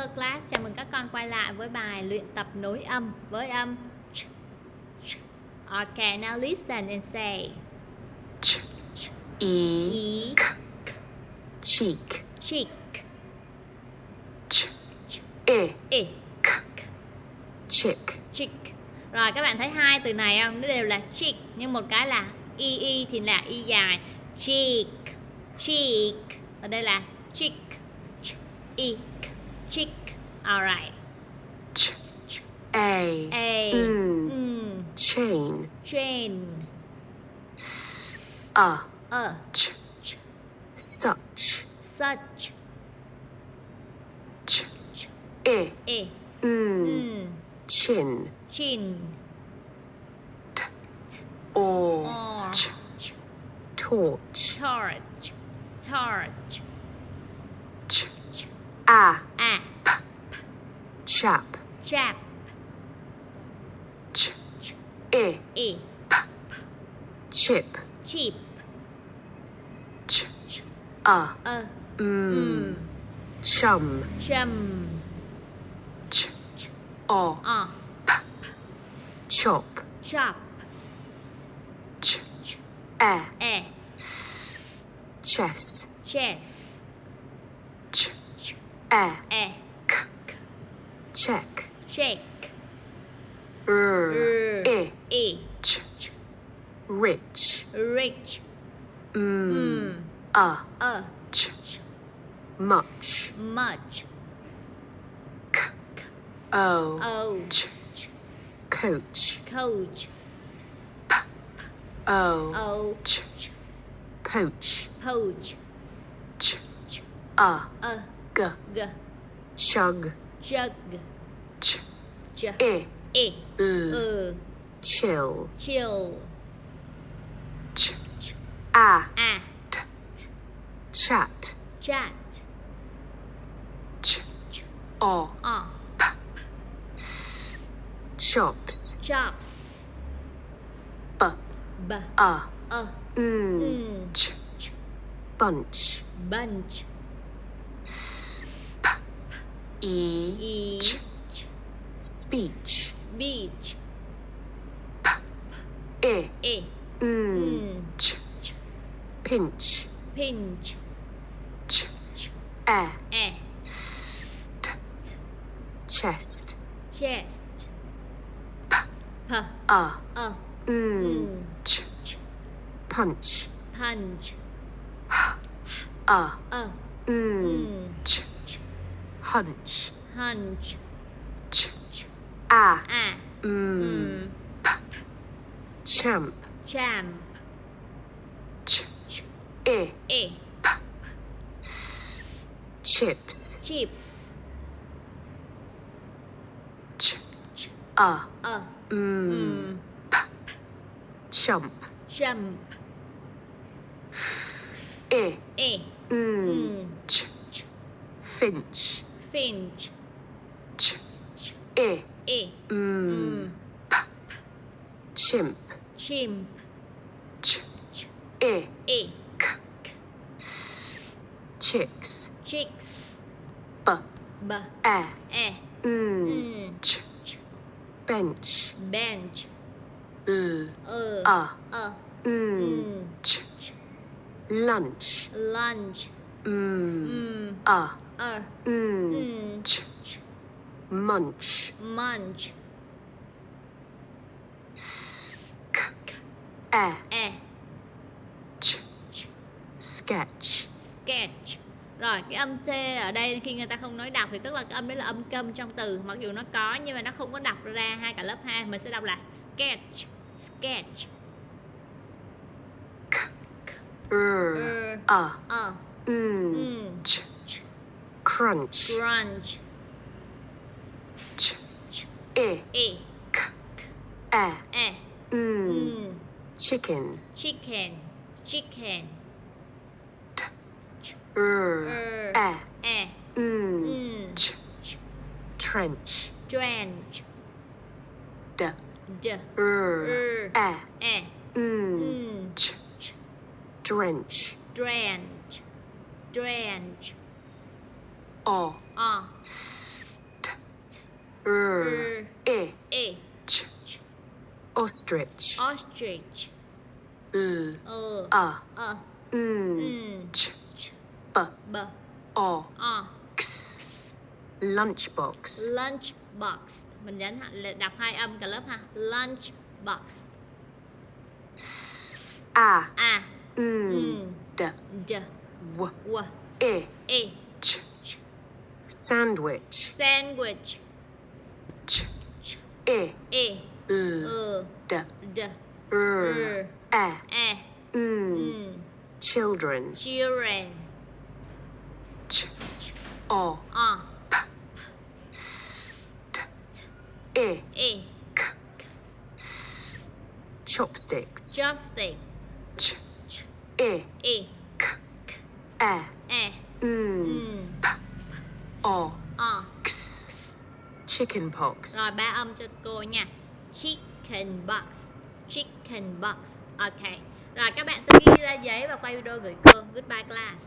Hello class, chào mừng các con quay lại với bài luyện tập nối âm với âm ch, ch. Okay, now listen and say ch, e, k, cheek, cheek, ch, ch, e, k, chick, cheek. Rồi các bạn thấy hai từ này không? Nó đều là cheek, nhưng một cái là y thì là y dài. Cheek, cheek. Ở đây là cheek, ch, cheek. Alright. ch, a, chain, chain, ch, such, such, ch, ch, e, chin, chin, t, or, orange, torch, torch, torch, ch, ch, p, chap, chap, ch, ch, e, e, chip, cheap, ch, ch, chum, chum, ch, o, chop, chop, ch, ch, e, chess, chess, ch, ch, e, k, check, check, e, ch, rich, rich, ch, much, much, k, o, ch, ch, coach, coach, ch, poach, poach, ch, ch, g, g, chug, jug, ch, ch, e, chill, chill, ch, ch, t, chat, chat, ch, ch, o, p, chops, chops, b, b, ch, bunch, bunch, p, e, ch, speech, speech, p, e, ch, pinch, pinch, ch, ch, t, chest, chest, p, p, ch, punch, punch, ch, hunch, hunch, ch, ch, p, champ, champ, ch, ch, e, e, chips, chips, ch, ch, p, chump, jump, e, e, ch, ch, finch, finch, ch, ch, e, e, p, chimp, chimp, ch, ch, e, e, k, chicks, chicks, b, b, e, ch, ch, bench, bench, l, ch, ch, lunch, lunch, ch, munch, munch, k, e, ch, ch, sketch, sketch. Rồi cái âm T ở đây khi người ta không nói đọc thì tức là cái âm đấy là âm câm trong từ, mặc dù nó có nhưng mà nó không có đọc ra hai cả lớp 2, mình sẽ đọc là sketch, sketch, ch, crunch, crunch, ch, ch, e, e, k, e, chicken, chicken, chicken, t, ch, e, ch, ch, trench, trench, d, d, e, ch, ch, drench, drench, drench, o, o, E. E. Ch. Ostrich. Ostrich. L. A. Ch. B. B. O. O. X. Lunchbox. Lunchbox. Mình nhấn đọc hai âm cả lớp ha. Lunchbox. A. A. D. D. W. W. E. E. Ch. Sandwich. Sandwich. Ch. E. E. L. D. D. E. E. Children. Children. Ch. O. O. T. E. E. K. S. Chopsticks. Chopstick. Ch. E. E. K. E. E. P. O. O. X. Chicken pox. Rồi ba âm cho cô nha. Chicken box. Chicken box. Ok. Rồi các bạn sẽ ghi ra giấy và quay video gửi cô. Goodbye class.